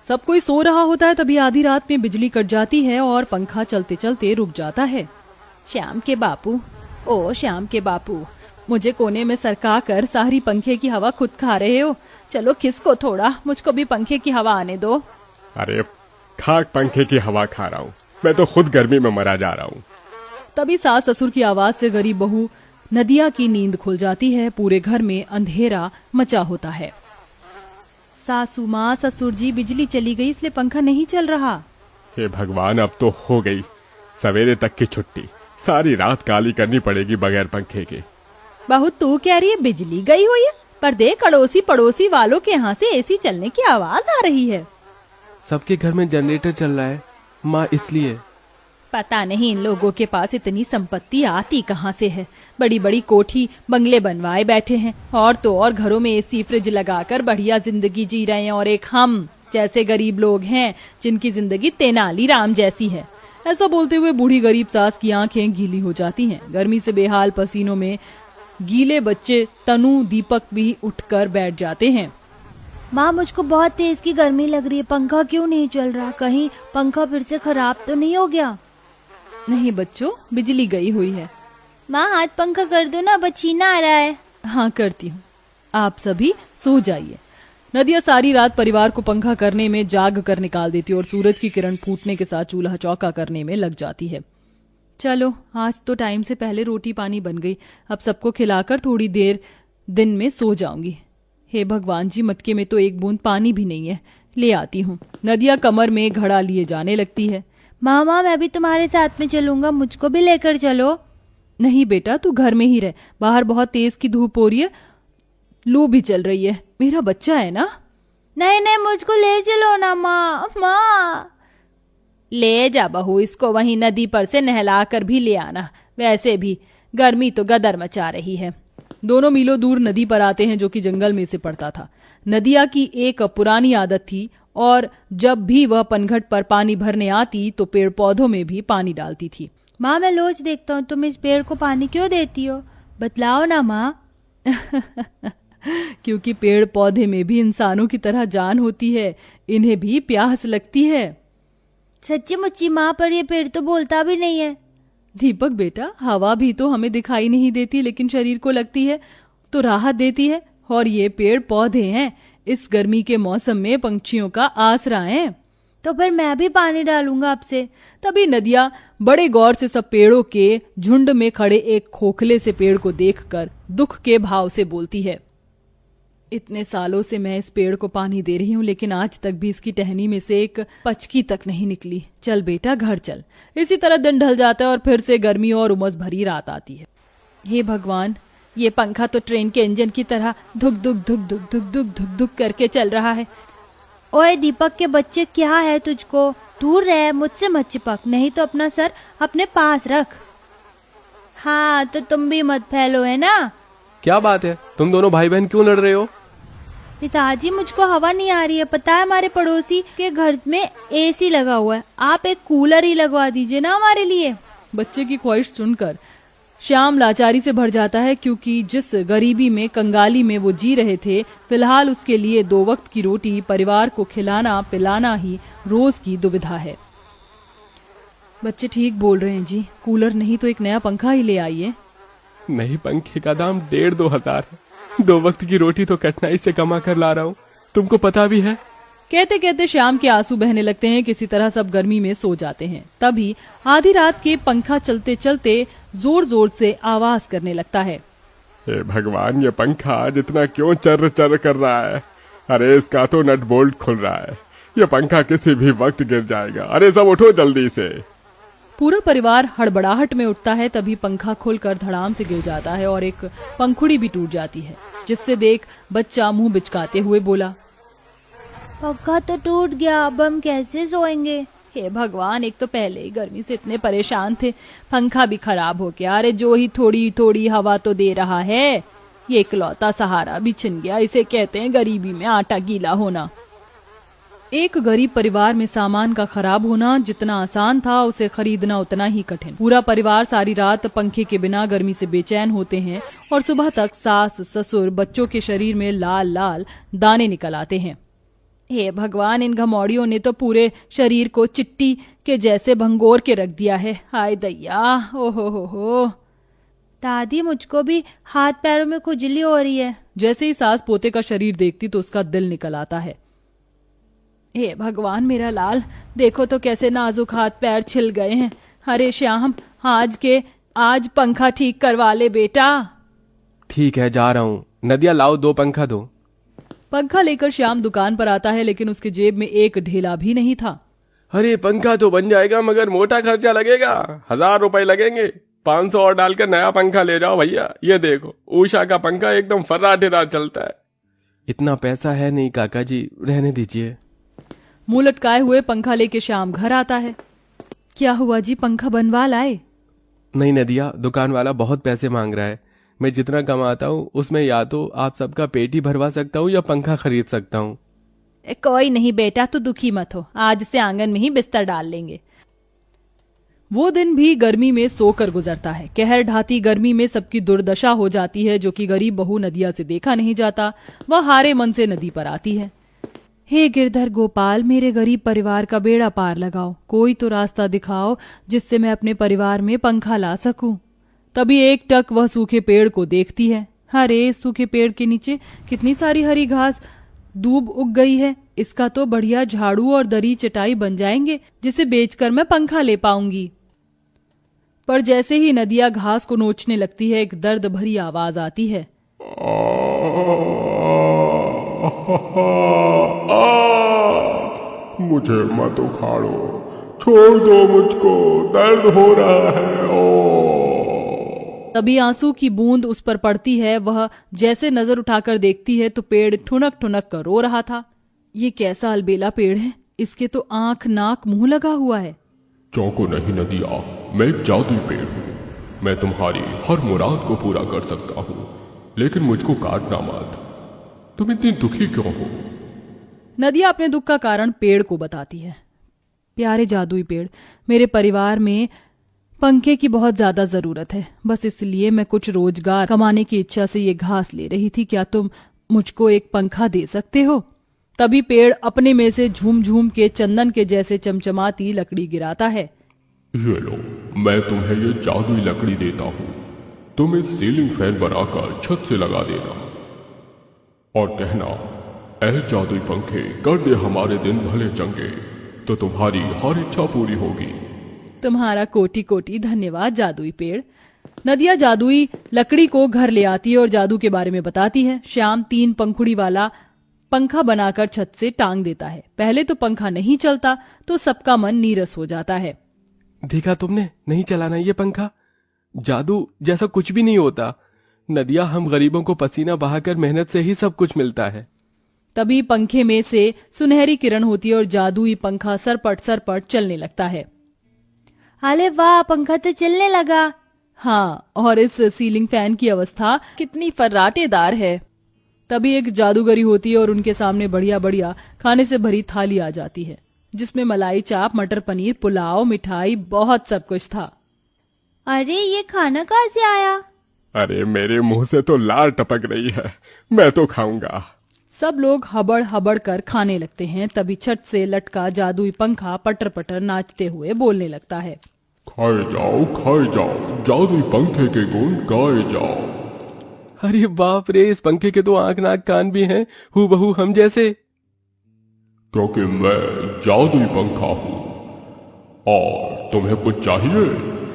सब कोई सो रहा होता है तभी आधी रात में बिजली कट जाती है और पंखा चलते चलते रुक जाता है। श्याम के बापू, ओ श्याम के बापू, मुझे कोने में सरका कर सारी पंखे की हवा खुद खा रहे हो। चलो खिसको थोड़ा, मुझको भी पंखे की हवा आने दो। अरे खाक पंखे की हवा खा रहा हूँ, मैं तो खुद गर्मी में मरा जा रहा हूँ। तभी सास ससुर की आवाज से गरीब बहू नदिया की नींद खुल जाती है। पूरे घर में अंधेरा मचा होता है। सासू माँ, ससुर जी, बिजली चली गई इसलिए पंखा नहीं चल रहा। हे भगवान, अब तो हो गई सवेरे तक की छुट्टी, सारी रात काली करनी पड़ेगी बगैर पंखे के। बहू तू कह रही है बिजली गई हुई है, पर देख अड़ोसी पड़ोसी वालों के यहाँ से एसी चलने की आवाज आ रही है। सबके घर में जनरेटर चल रहा है माँ, इसलिए। पता नहीं इन लोगों के पास इतनी संपत्ति आती कहाँ से है। बड़ी बड़ी कोठी बंगले बनवाए बैठे हैं और तो और घरों में एसी फ्रिज लगाकर बढ़िया जिंदगी जी रहे हैं, और एक हम जैसे गरीब लोग हैं जिनकी जिंदगी तेनाली राम जैसी है। ऐसा बोलते हुए बूढ़ी गरीब सास की आंखें गीली हो जाती हैं। गर्मी से बेहाल पसीनों में गीले बच्चे तनु दीपक भी उठकर बैठ जाते हैं। माँ मुझको बहुत तेज की गर्मी लग रही है, पंखा क्यों नहीं चल रहा? कहीं पंखा फिर से खराब तो नहीं हो गया? नहीं बच्चों, बिजली गई हुई है। माँ हाथ पंखा कर दो ना, पसीना आ रहा है। हाँ करती हूँ, आप सभी सो जाइए। नदिया सारी रात परिवार को पंखा करने में जाग कर निकाल देती और सूरज की किरण फूटने के साथ चूल्हा चौका करने में लग जाती है। चलो आज तो टाइम से पहले रोटी पानी बन गई, अब सबको खिलाकर थोड़ी देर दिन में सो जाऊंगी। हे भगवान जी, मटके में तो एक बूंद पानी भी नहीं है, ले आती हूँ। नदिया कमर में घड़ा लिए जाने लगती है। मामा मैं भी तुम्हारे साथ में चलूंगा, मुझको भी लेकर चलो। नहीं बेटा, तू घर में ही रह, बाहर बहुत तेज की धूप हो रही है, लू भी चल रही है, मेरा बच्चा है ना। नहीं नहीं मुझको ले चलो ना माँ। माँ ले जा बहू, इसको वहीं नदी पर से नहला कर भी ले आना, वैसे भी गर्मी तो गदर मचा रही है। दोनों मीलों दूर नदी पर आते हैं जो कि जंगल में से पड़ता था। नदिया की एक पुरानी आदत थी और जब भी वह पनघट पर पानी भरने आती तो पेड़ पौधों में भी पानी डालती थी। माँ मैं रोज देखता हूँ, तुम इस पेड़ को पानी क्यों देती हो? बतलाओ ना माँ। क्योंकि पेड़ पौधे में भी इंसानों की तरह जान होती है, इन्हें भी प्यास लगती है। सच्ची मुच्ची माँ, पर ये पेड़ तो बोलता भी नहीं है। दीपक बेटा, हवा भी तो हमें दिखाई नहीं देती लेकिन शरीर को लगती है तो राहत देती है, और ये पेड़ पौधे हैं, इस गर्मी के मौसम में पंछियों का आसरा है। तो फिर मैं भी पानी डालूंगा आपसे। तभी नदिया बड़े गौर से सब पेड़ों के झुंड में खड़े एक खोखले से पेड़ को देखकर दुख के भाव से बोलती है। इतने सालों से मैं इस पेड़ को पानी दे रही हूँ लेकिन आज तक भी इसकी टहनी में से एक पचकी तक नहीं निकली। चल बेटा घर चल। इसी तरह दिन ढल जाता है और फिर से गर्मी और उमस भरी रात आती है। हे भगवान, ये पंखा तो ट्रेन के इंजन की तरह धुक धुक धुक धुक धुक धुक धुक धुक करके चल रहा है। ओए दीपक के बच्चे, क्या है तुझको? दूर रह, मुझसे मत चिपक, नहीं तो अपना सर अपने पास रख। हाँ तो तुम भी मत फैलो, है ना? क्या बात है, तुम दोनों भाई बहन क्यों लड़ रहे हो? पिताजी मुझको हवा नहीं आ रही है। पता है हमारे पड़ोसी के घर में एसी लगा हुआ है, आप एक कूलर ही लगवा दीजिए ना हमारे लिए। बच्चे की ख्वाहिश सुनकर श्याम लाचारी से भर जाता है, क्योंकि जिस गरीबी में कंगाली में वो जी रहे थे, फिलहाल उसके लिए 2 वक्त की रोटी परिवार को खिलाना पिलाना ही रोज की दुविधा है। बच्चे ठीक बोल रहे हैं जी, कूलर नहीं तो एक नया पंखा ही ले आइए। नहीं, पंखे का दाम 1,500-2 हजार है। 2 वक्त की रोटी तो कठिनाई से कमा कर ला रहा हूँ, तुमको पता भी है। कहते कहते श्याम के आंसू बहने लगते हैं। किसी तरह सब गर्मी में सो जाते हैं। तभी आधी रात के पंखा चलते चलते जोर जोर से आवाज करने लगता है। हे भगवान, ये पंखा आज इतना क्यों चर्र चर्र कर रहा है? अरे इसका तो नट बोल्ट खुल रहा है, ये पंखा किसी भी वक्त गिर जाएगा। अरे सब उठो जल्दी से। पूरा परिवार हड़बड़ाहट में उठता है। तभी पंखा खुलकर धड़ाम से गिर जाता है और एक पंखुड़ी भी टूट जाती है, जिससे देख बच्चा मुंह बिचकाते हुए बोला, पंखा तो टूट गया, अब हम कैसे सोएंगे? हे भगवान, एक तो पहले ही गर्मी से इतने परेशान थे, पंखा भी खराब हो गया। अरे जो ही थोड़ी थोड़ी हवा तो दे रहा है, ये इकलौता सहारा भी छिन गया। इसे कहते हैं गरीबी में आटा गीला होना। एक गरीब परिवार में सामान का खराब होना जितना आसान था, उसे खरीदना उतना ही कठिन। पूरा परिवार सारी रात पंखे के बिना गर्मी से बेचैन होते हैं और सुबह तक सास ससुर बच्चों के शरीर में लाल लाल दाने निकल आते हैं। हे भगवान, इन घमौड़ियों ने तो पूरे शरीर को चिट्टी के जैसे भंगोर के रख दिया है। हाय दैया, ओहो हो। दादी, मुझको भी हाथ पैरों में खुजली हो रही है। जैसे ही सास पोते का शरीर देखती तो उसका दिल निकल आता है। हे भगवान मेरा लाल, देखो तो कैसे नाजुक हाथ पैर छिल गए हैं। अरे श्याम, आज पंखा ठीक करवा ले बेटा। ठीक है, जा रहा हूँ। नदिया, लाओ 2 पंखा दो। पंखा लेकर श्याम दुकान पर आता है, लेकिन उसकी जेब में एक ढेला भी नहीं था। अरे पंखा तो बन जाएगा, मगर मोटा खर्चा लगेगा। 1000 रुपए लगेंगे। 500 और डालकर नया पंखा ले जाओ भैया। ये देखो, उषा का पंखा एकदम फर्राटेदार चलता है। इतना पैसा है नहीं काका जी, रहने दीजिए। मुंह लटकाए हुए पंखा लेके श्याम घर आता है। क्या हुआ जी, पंखा बनवा लाए? नहीं नदिया, दुकान वाला बहुत पैसे मांग रहा है। मैं जितना कमाता हूँ उसमें या तो आप सबका पेट ही भरवा सकता हूँ या पंखा खरीद सकता हूँ। कोई नहीं बेटा, तू दुखी मत हो, आज से आंगन में ही बिस्तर डाल लेंगे। वो दिन भी गर्मी में सोकर गुजरता है। कहर ढाती गर्मी में सबकी दुर्दशा हो जाती है। जो कि गरीब बहू नदिया से देखा नहीं जाता, वह हारे मन से नदी पर आती है। हे गिरधर गोपाल, मेरे गरीब परिवार का बेड़ा पार लगाओ। कोई तो रास्ता दिखाओ जिससे मैं अपने परिवार में पंखा ला सकूं। तभी एक टक वह सूखे पेड़ को देखती है। अरे, सूखे पेड़ के नीचे कितनी सारी हरी घास दूब उग गई है। इसका तो बढ़िया झाड़ू और दरी चटाई बन जाएंगे, जिसे बेचकर मैं पंखा ले पाऊंगी। पर जैसे ही नदिया घास को नोचने लगती है, एक दर्द भरी आवाज आती है। मुझे मत उखाड़ो, छोड़ दो मुझको, दर्द हो रहा है। तभी आंसू की बूंद उस पर पड़ती है। वह जैसे नजर उठाकर देखती है तो पेड़ ठुनक ठुनक कर रो रहा था। ये कैसा अलबेला पेड़ है, इसके तो आंख नाक मुंह लगा हुआ है। चौंको नहीं नदिया, मैं एक जादुई पेड़ हूँ। मैं तुम्हारी हर मुराद को पूरा कर सकता हूँ, लेकिन मुझको काटना मत। तुम इतनी दुखी क्यों हो? नदिया अपने दुख का कारण पेड़ को बताती है। प्यारे जादुई पेड़, मेरे परिवार में पंखे की बहुत ज्यादा जरूरत है। बस इसलिए मैं कुछ रोजगार कमाने की इच्छा से ये घास ले रही थी। क्या तुम मुझको एक पंखा दे सकते हो? तभी पेड़ अपने में से झूम झूम के चंदन के जैसे चमचमाती लकड़ी गिराता है। ये लो, मैं तुम्हें ये जादुई लकड़ी देता हूँ। तुम इस सीलिंग फैन बनाकर छत से लगा देना और कहना, ऐ जादुई पंखे, कर दे हमारे दिन भले चंगे, तो तुम्हारी हर इच्छा पूरी होगी। तुम्हारा कोटि कोटि धन्यवाद जादुई पेड़। नदिया जादुई लकड़ी को घर ले आती है और जादू के बारे में बताती है। श्याम 3 पंखुड़ी वाला पंखा बनाकर छत से टांग देता है। पहले तो पंखा नहीं चलता तो सबका मन नीरस हो जाता है। देखा तुमने, नहीं चलाना ये पंखा। जादू जैसा कुछ भी नहीं होता। नदिया, हम गरीबों को पसीना बहाकर मेहनत से ही सब कुछ मिलता है। तभी पंखे में से सुनहरी किरण होती है और जादुई पंखा सरपट सरपट चलने लगता है। अरे वाह, पंखा तो चलने लगा। हाँ, और इस सीलिंग फैन की अवस्था कितनी फर्राटेदार है। तभी एक जादूगरी होती है और उनके सामने बढ़िया बढ़िया खाने से भरी थाली आ जाती है, जिसमें मलाई चाप, मटर पनीर, पुलाव, मिठाई, बहुत सब कुछ था। अरे, ये खाना कहाँ से आया? अरे, मेरे मुंह से तो लार टपक रही है, मैं तो खाऊंगा। सब लोग हबड़ हबड़ कर खाने लगते हैं। तभी छत से लटका जादुई पंखा पटर पटर नाचते हुए बोलने लगता है। खाए जाओ, जादुई पंखे के गुण गाए जाओ। अरे बाप रे, इस पंखे के तो आंख नाक कान भी हैं, हूबहू हम जैसे। क्योंकि मैं जादुई पंखा हूँ। और तुम्हें कुछ चाहिए?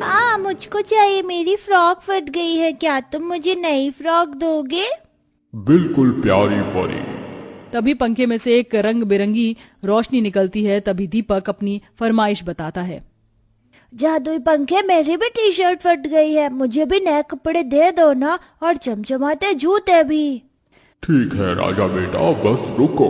हाँ, मुझको चाहिए। मेरी फ्रॉक फट गई है, क्या तुम मुझे नई फ्रॉक दोगे? बिल्कुल प्यारी परी। तभी पंखे में से एक रंग बिरंगी रोशनी निकलती है। तभी दीपक अपनी फरमाइश बताता है। जादुई पंखे, मेरी भी टी शर्ट फट गई है, मुझे भी नए कपड़े दे दो ना, और चमचमाते जूते भी। ठीक है राजा बेटा, बस रुको।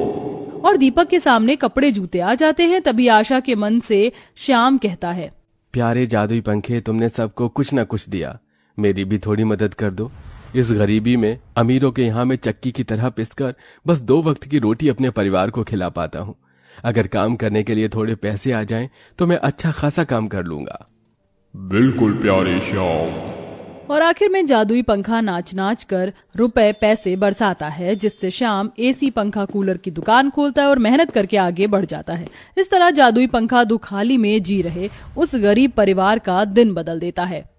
और दीपक के सामने कपड़े जूते आ जाते हैं। तभी आशा के मन से श्याम कहता है। प्यारे जादुई पंखे, तुमने सबको कुछ न कुछ दिया, मेरी भी थोड़ी मदद कर दो। इस गरीबी में अमीरों के यहाँ मैं चक्की की तरह पिसकर बस 2 वक्त की रोटी अपने परिवार को खिला पाता हूँ। अगर काम करने के लिए थोड़े पैसे आ जाएं तो मैं अच्छा खासा काम कर लूंगा। बिल्कुल प्यारे श्याम, और आखिर में जादुई पंखा नाच नाच कर रुपए पैसे बरसाता है, जिससे श्याम एसी पंखा कूलर की दुकान खोलता है और मेहनत करके आगे बढ़ जाता है। इस तरह जादुई पंखा दुखाली में जी रहे उस गरीब परिवार का दिन बदल देता है।